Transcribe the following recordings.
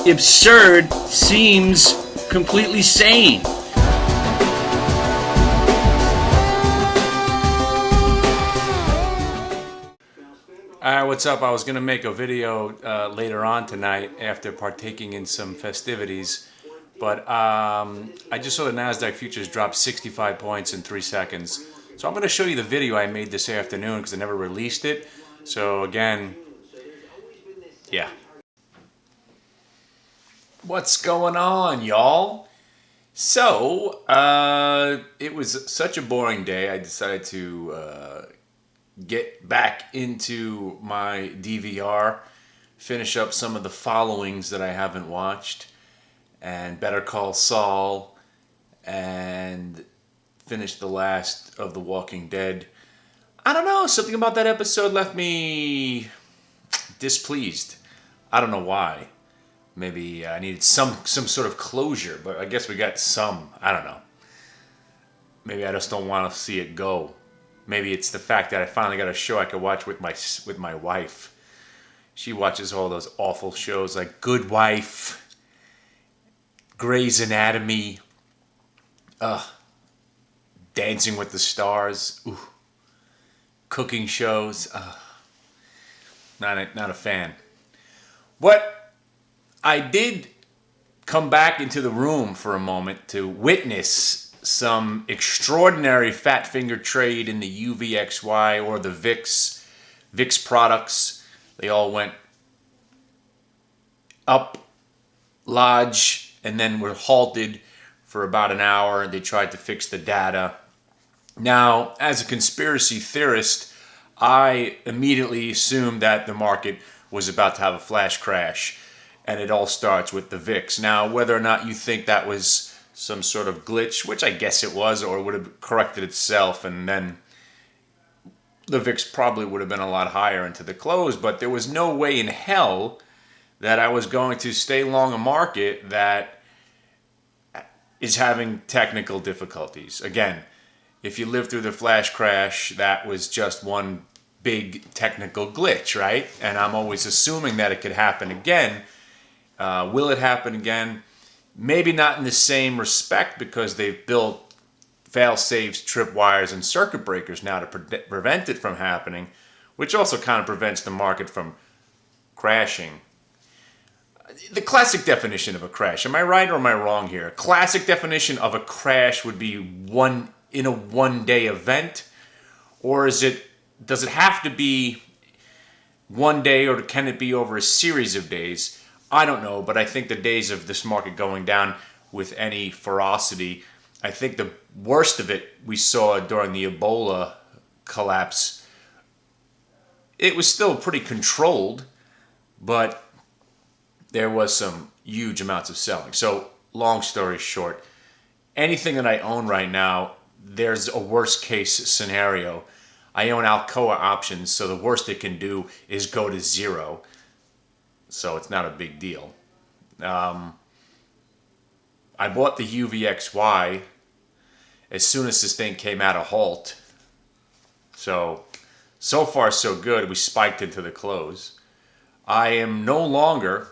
absurd seems completely sane. Alright, what's up? I was going to make a video later on tonight after partaking in some festivities, but I just saw the NASDAQ futures drop 65 points in 3 seconds. So I'm going to show you the video I made this afternoon because I never released it. So again, yeah. What's going on, y'all? So, it was such a boring day, I decided to get back into my DVR, finish up some of the followings that I haven't watched, and Better Call Saul, and finish the last of The Walking Dead. I don't know, something about that episode left me displeased. I don't know why. Maybe I needed some sort of closure, but I guess we got some. I don't know. Maybe I just don't want to see it go. Maybe it's the fact that I finally got a show I could watch with my wife. She watches all those awful shows like Good Wife, Grey's Anatomy, Dancing with the Stars, cooking shows. Not a fan. What I did come back into the room for a moment to witness some extraordinary fat finger trade in the UVXY or the VIX products. They all went up large and then were halted for about an hour. They tried to fix the data. Now, as a conspiracy theorist, I immediately assumed that the market was about to have a flash crash, and it all starts with the VIX. Now, whether or not you think that was some sort of glitch, which I guess it was, or it would have corrected itself, and then the VIX probably would have been a lot higher into the close, but there was no way in hell that I was going to stay long a market that is having technical difficulties. Again, if you lived through the flash crash, that was just one big technical glitch, right? And I'm always assuming that it could happen again. Will it happen again? Maybe not in the same respect because they've built fail-safes, tripwires, and circuit breakers now to prevent it from happening, which also kind of prevents the market from crashing. The classic definition of a crash, am I right or am I wrong here? Classic definition of a crash would be in a one-day event, or does it have to be one day, or can it be over a series of days? I don't know, but I think the days of this market going down with any ferocity, I think the worst of it we saw during the Ebola collapse. It was still pretty controlled, but there was some huge amounts of selling. So, long story short, anything that I own right now, there's a worst case scenario. I own Alcoa options, so the worst it can do is go to zero. So it's not a big deal. I bought the UVXY as soon as this thing came out of halt. So far so good. We spiked into the close. I am no longer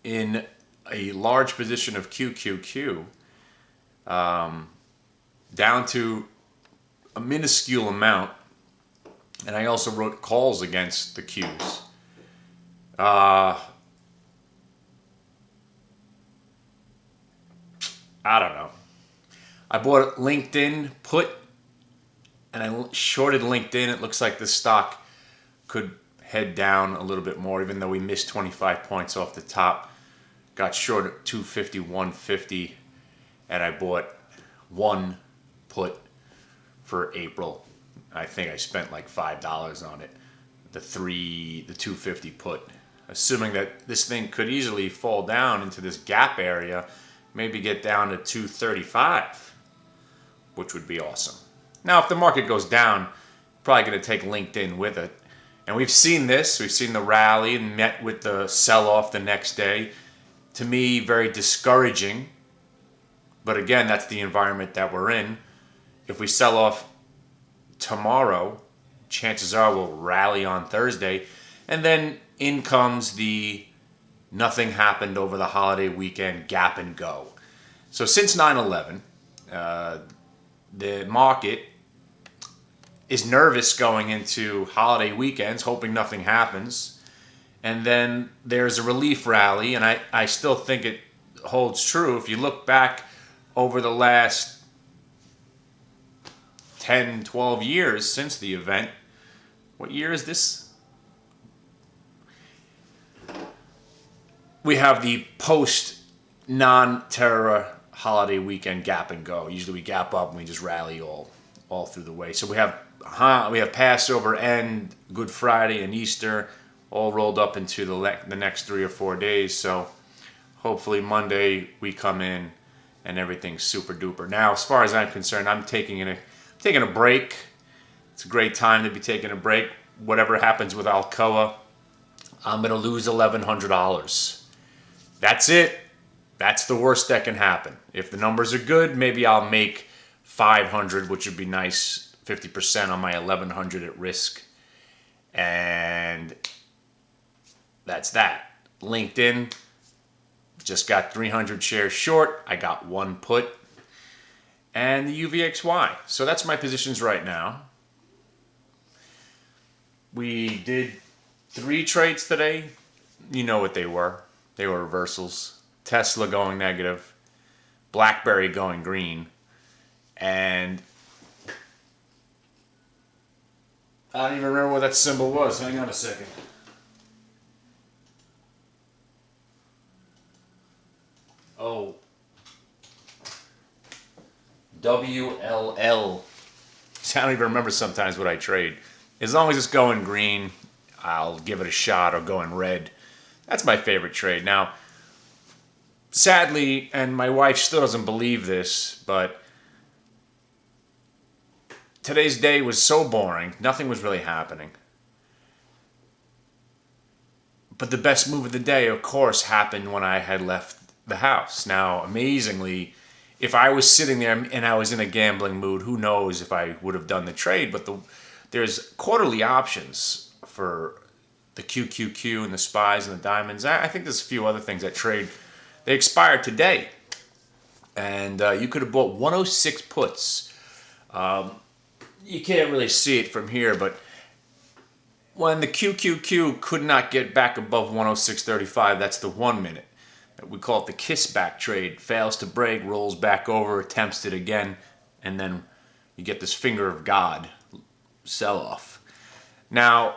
in a large position of QQQ, down to a minuscule amount. And I also wrote calls against the Qs. I don't know. I bought LinkedIn put, and I shorted LinkedIn. It looks like the stock could head down a little bit more, even though we missed 25 points off the top. Got short at 250, 150, and I bought one put for April. I think I spent like $5 on it. The 250 put. Assuming that this thing could easily fall down into this gap area, maybe get down to 235, which would be awesome. Now, if the market goes down, probably going to take LinkedIn with it. And we've seen this. We've seen the rally and met with the sell-off the next day. To me, very discouraging. But again, that's the environment that we're in. If we sell off tomorrow, chances are we'll rally on Thursday. And then in comes the Nothing happened over the holiday weekend, gap and go. So since 9/11, the market is nervous going into holiday weekends, hoping nothing happens. And then there's a relief rally, and I still think it holds true. If you look back over the last 10, 12 years since the event, what year is this? We have the post non-terror holiday weekend gap and go. Usually we gap up and we just rally all through the way. So we have Passover and Good Friday and Easter all rolled up into the next 3 or 4 days. So hopefully Monday we come in and everything's super duper. Now, as far as I'm concerned, I'm taking a break. It's a great time to be taking a break. Whatever happens with Alcoa, I'm going to lose $1,100. That's it. That's the worst that can happen. If the numbers are good, maybe I'll make $500, which would be nice, 50% on my $1,100 at risk. And that's that. LinkedIn just got 300 shares short. I got one put. And the UVXY. So that's my positions right now. We did 3 trades today. You know what they were. They were reversals. Tesla going negative, BlackBerry going green, and I don't even remember what that symbol was. Hang on a second. Oh, WLL. I don't even remember sometimes what I trade. As long as it's going green, I'll give it a shot, or going red. That's my favorite trade. Now, sadly, and my wife still doesn't believe this, but today's day was so boring. Nothing was really happening. But the best move of the day, of course, happened when I had left the house. Now, amazingly, if I was sitting there and I was in a gambling mood, who knows if I would have done the trade. But there's quarterly options for the QQQ and the SPYs and the diamonds. I think there's a few other things that trade. They expired today. And you could have bought 106 puts. You can't really see it from here, but when the QQQ could not get back above 106.35, that's the 1 minute. We call it the kiss back trade. Fails to break, rolls back over, attempts it again, and then you get this finger of God sell off. Now,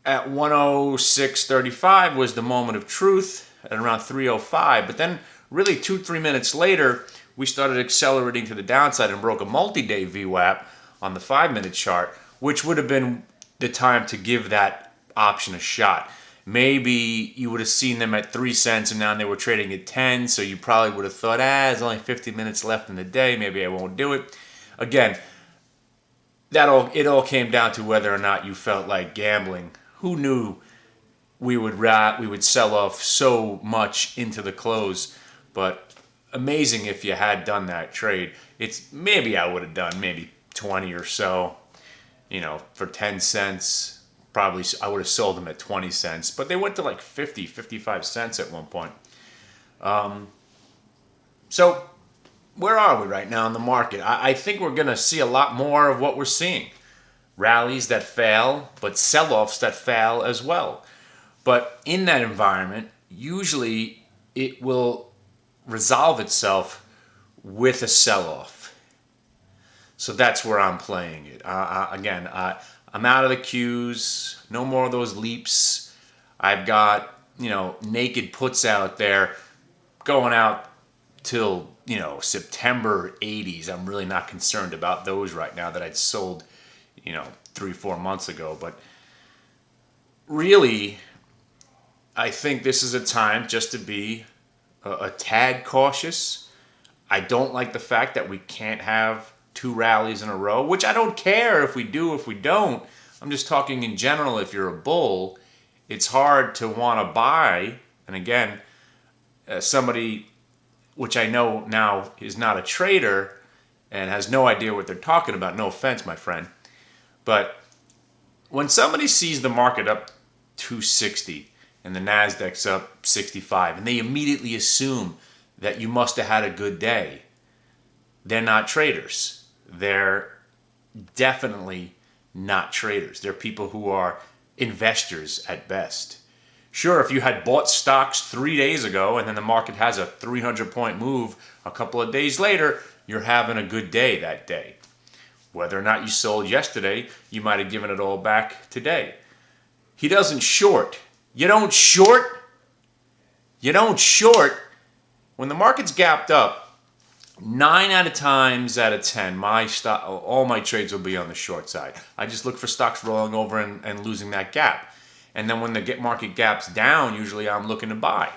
at 106.35 was the moment of truth at around 3:05, but then really 2-3 minutes later, we started accelerating to the downside and broke a multi-day VWAP on the 5-minute chart, which would have been the time to give that option a shot. Maybe you would have seen them at 3 cents and now they were trading at 10, so you probably would have thought, there's only 50 minutes left in the day, maybe I won't do it. Again, it all came down to whether or not you felt like gambling. Who knew we would sell off so much into the close? But amazing if you had done that trade. Maybe I would have done maybe 20 or so, for 10 cents. Probably I would have sold them at 20 cents, but they went to like 50, 55 cents at one point. So where are we right now in the market? I think we're going to see a lot more of what we're seeing. Rallies that fail, but sell-offs that fail as well. But in that environment, usually it will resolve itself with a sell-off. So that's where I'm playing it. Again, I'm out of the Qs. No more of those leaps. I've got, naked puts out there going out till, September 80s. I'm really not concerned about those right now that I'd sold, 3-4 months ago. But really, I think this is a time just to be a tad cautious. I don't like the fact that we can't have 2 rallies in a row, which I don't care if we do, if we don't. I'm just talking in general. If you're a bull, it's hard to want to buy. And again, somebody which I know now is not a trader and has no idea what they're talking about. No offense, my friend. But when somebody sees the market up 260 and the Nasdaq's up 65, and they immediately assume that you must have had a good day. They're not traders. They're definitely not traders. They're people who are investors at best. Sure, if you had bought stocks 3 days ago and then the market has a 300-point move a couple of days later, you're having a good day that day. Whether or not you sold yesterday, you might have given it all back today. He doesn't short. You don't short. You don't short. When the market's gapped up, 9 out of times out of 10, all my trades will be on the short side. I just look for stocks rolling over and losing that gap. And then when the market gaps down, usually I'm looking to buy.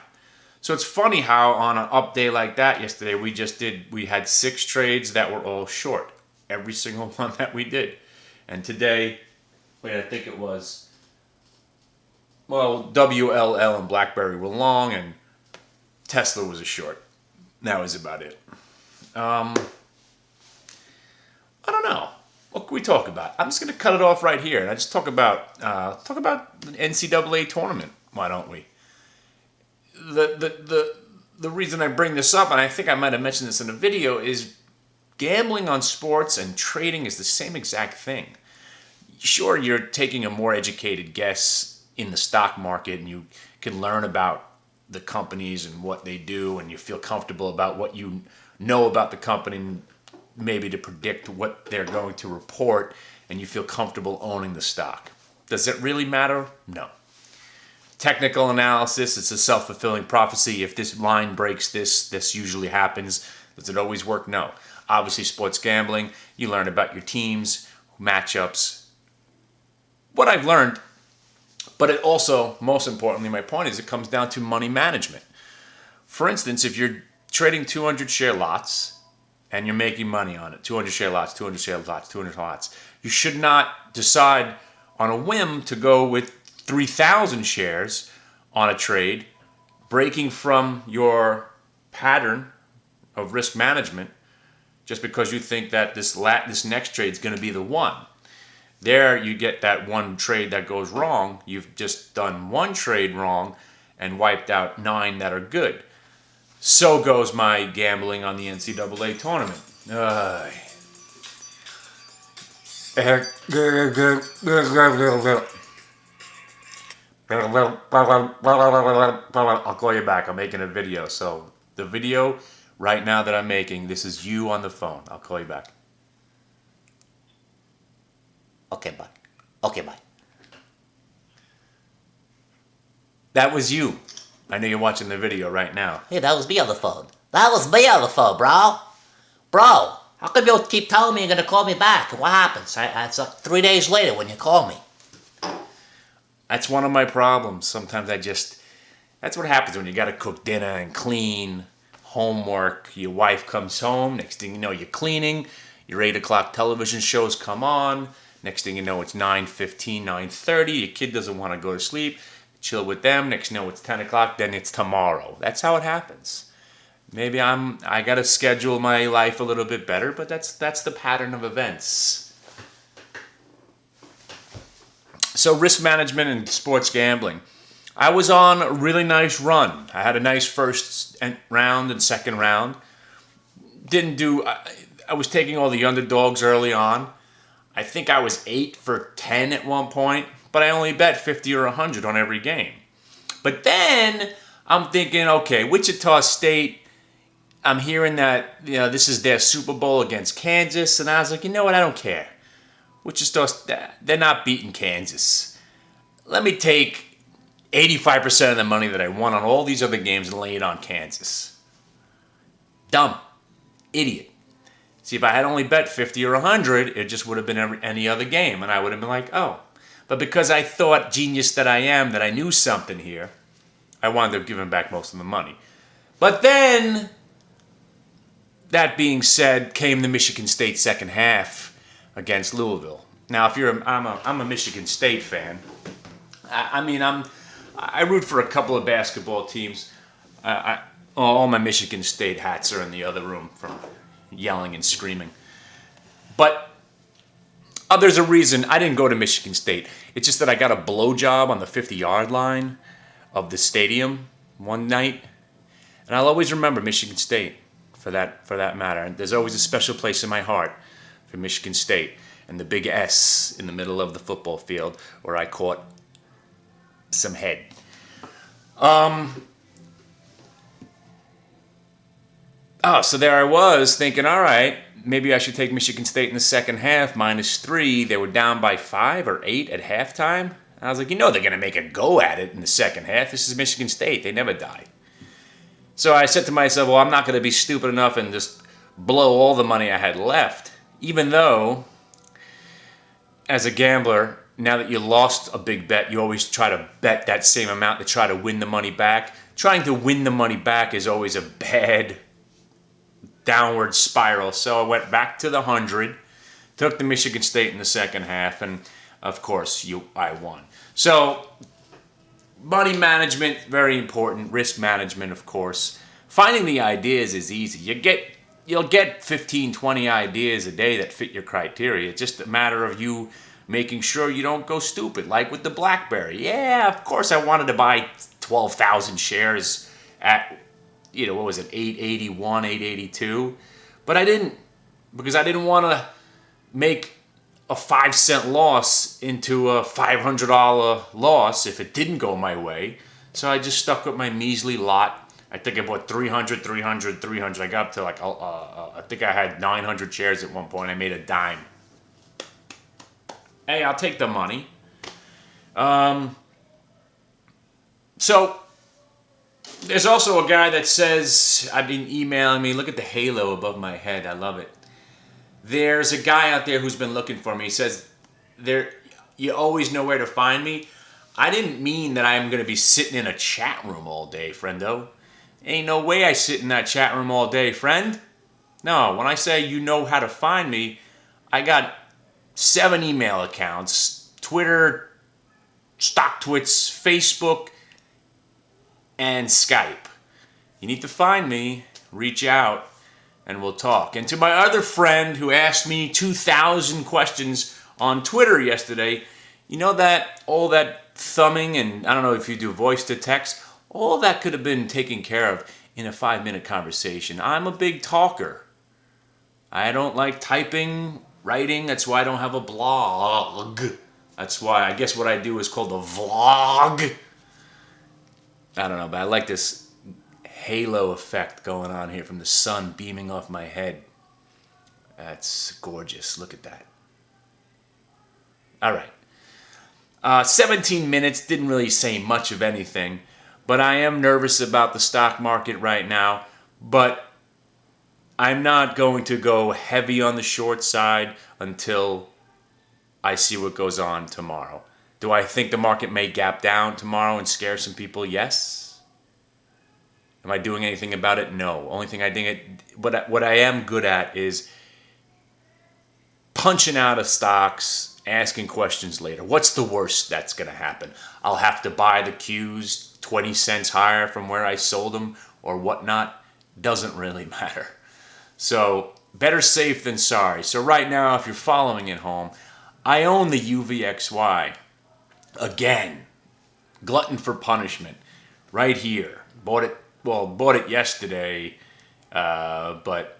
So it's funny how on an up day like that yesterday, we had 6 trades that were all short. Every single one that we did. And today, I think it was, WLL and BlackBerry were long and Tesla was a short. That was about it. I don't know. What can we talk about? I'm just going to cut it off right here, and I just talk about the NCAA tournament. Why don't we? The reason I bring this up, and I think I might have mentioned this in a video, is gambling on sports and trading is the same exact thing. Sure, you're taking a more educated guess in the stock market, and you can learn about the companies and what they do, and you feel comfortable about what you know about the company, maybe to predict what they're going to report, and you feel comfortable owning the stock. Does it really matter? No. Technical analysis, it's a self-fulfilling prophecy. If this line breaks this usually happens. Does it always work? No. Obviously, sports gambling, you learn about your teams, matchups. What I've learned, but it also, most importantly, my point is it comes down to money management. For instance, if you're trading 200 share lots and you're making money on it, 200 share lots, 200 share lots, 200 lots, you should not decide on a whim to go with 3,000 shares on a trade, breaking from your pattern of risk management just because you think that this next trade is going to be the one. There you get that one trade that goes wrong. You've just done one trade wrong and wiped out 9 that are good. So goes my gambling on the NCAA tournament. I'll call you back. I'm making a video. So the video right now that I'm making, this is you on the phone. I'll call you back. Okay, bye. Okay, bye. That was you. I know you're watching the video right now. Hey, that was me on the phone. That was me on the phone, bro. Bro, how come you keep telling me you're going to call me back? What happens? It's like 3 days later when you call me. That's one of my problems. Sometimes that's what happens when you got to cook dinner and clean, homework. Your wife comes home. Next thing you know, you're cleaning. Your 8 o'clock television shows come on. Next thing you know, it's 9:15, 9:30. Your kid doesn't want to go to sleep. Chill with them. Next thing you know, it's 10 o'clock. Then it's tomorrow. That's how it happens. Maybe I got to schedule my life a little bit better, but that's the pattern of events. So risk management and sports gambling. I was on a really nice run. I had a nice first round and second round. I was taking all the underdogs early on. I think I was 8 for 10 at one point, but I only bet 50 or 100 on every game. But then I'm thinking, okay, Wichita State, I'm hearing that this is their Super Bowl against Kansas, and I was like, you know what, I don't care. Wichita, they're not beating Kansas. Let me take 85% of the money that I won on all these other games and lay it on Kansas. Dumb. Idiot. See, if I had only bet 50 or 100, it just would have been any other game, and I would have been like, oh. But because I thought, genius that I am, that I knew something here, I wound up giving back most of the money. But then, that being said, came the Michigan State second half against Louisville. Now, I'm a Michigan State fan. I root for a couple of basketball teams. All my Michigan State hats are in the other room from yelling and screaming. But there's a reason I didn't go to Michigan State. It's just that I got a blowjob on the 50-yard line of the stadium one night, and I'll always remember Michigan State for that matter. And there's always a special place in my heart for Michigan State and the big S in the middle of the football field where I caught some head. So there I was thinking, all right, maybe I should take Michigan State in the second half, -3. They were down by 5 or 8 at halftime. I was like, they're going to make a go at it in the second half. This is Michigan State. They never die. So I said to myself, well, I'm not going to be stupid enough and just blow all the money I had left. Even though, as a gambler, now that you lost a big bet, you always try to bet that same amount to try to win the money back. Trying to win the money back is always a bad downward spiral. So I went back to the 100, took the Michigan State in the second half, and of course, I won. So, money management, very important. Risk management, of course. Finding the ideas is easy. You'll get 15, 20 ideas a day that fit your criteria. It's just a matter of you making sure you don't go stupid. Like with the BlackBerry. Yeah, of course I wanted to buy 12,000 shares at, what was it, 881, 882. But I didn't, because I didn't want to make a 5-cent loss into a $500 loss if it didn't go my way. So I just stuck with my measly lot. I think I bought 300. I got up to I think I had 900 shares at one point. I made a dime. Hey, I'll take the money. So there's also a guy that says, I've been emailing me, look at the halo above my head. I love it. There's a guy out there who's been looking for me. He says, you always know where to find me. I didn't mean that I'm going to be sitting in a chat room all day, friendo. Ain't no way I sit in that chat room all day, friend. No, when I say you know how to find me, I got 7 email accounts, Twitter, StockTwits, Facebook, and Skype. You need to find me, reach out, and we'll talk. And to my other friend who asked me 2,000 questions on Twitter yesterday, that all that thumbing, and I don't know if you do voice to text, all that could have been taken care of in a 5-minute conversation. I'm a big talker. I don't like typing, writing. That's why I don't have a blog. That's why I guess what I do is called a vlog. I don't know, but I like this halo effect going on here from the sun beaming off my head. That's gorgeous. Look at that. All right. 17 minutes, didn't really say much of anything, but I am nervous about the stock market right now, but I'm not going to go heavy on the short side until I see what goes on tomorrow. Do I think the market may gap down tomorrow and scare some people? Yes. Am I doing anything about it? No. Only thing I think what I am good at is punching out of stocks, asking questions later. What's the worst that's going to happen? I'll have to buy the Qs 20 cents higher from where I sold them or whatnot. Doesn't really matter. So better safe than sorry. So right now, if you're following at home, I own the UVXY. Again, glutton for punishment. Right here. Bought it yesterday, but,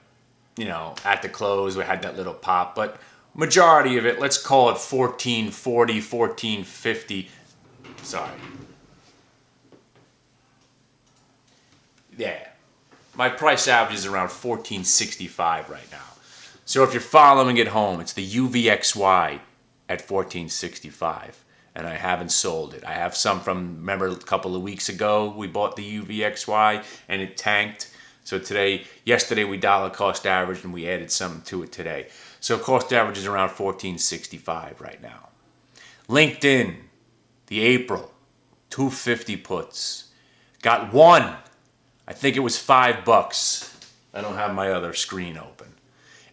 at the close we had that little pop. But majority of it, let's call it 1440, 1450. Sorry. Yeah. My price average is around 1465 right now. So if you're following at home, it's the UVXY at 1465. And I haven't sold it. I have some from, remember a couple of weeks ago, we bought the UVXY and it tanked. So yesterday we dollar cost averaged and we added some to it today. So cost average is around 1465 right now. LinkedIn, the April, 250 puts. Got one. I think it was $5. I don't have my other screen open.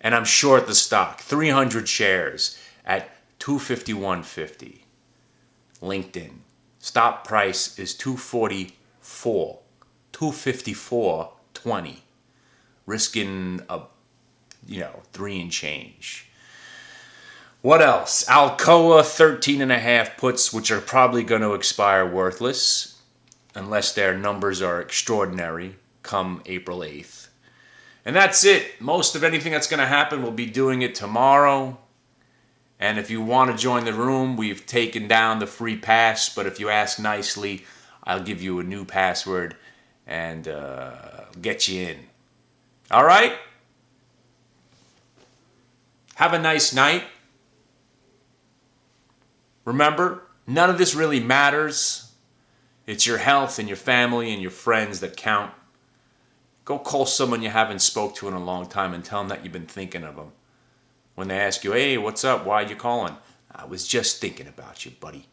And I'm short the stock, 300 shares at 251.50. LinkedIn. Stop price is 244. 254.20. Risking a 3 and change. What else? Alcoa 13.5 puts, which are probably going to expire worthless. unless their numbers are extraordinary come April 8th. And that's it. Most of anything that's going to happen, we'll be doing it tomorrow. And if you want to join the room, we've taken down the free pass. But if you ask nicely, I'll give you a new password and get you in. All right? Have a nice night. Remember, none of this really matters. It's your health and your family and your friends that count. Go call someone you haven't spoke to in a long time and tell them that you've been thinking of them. When they ask you, hey, what's up? Why are you calling? I was just thinking about you, buddy.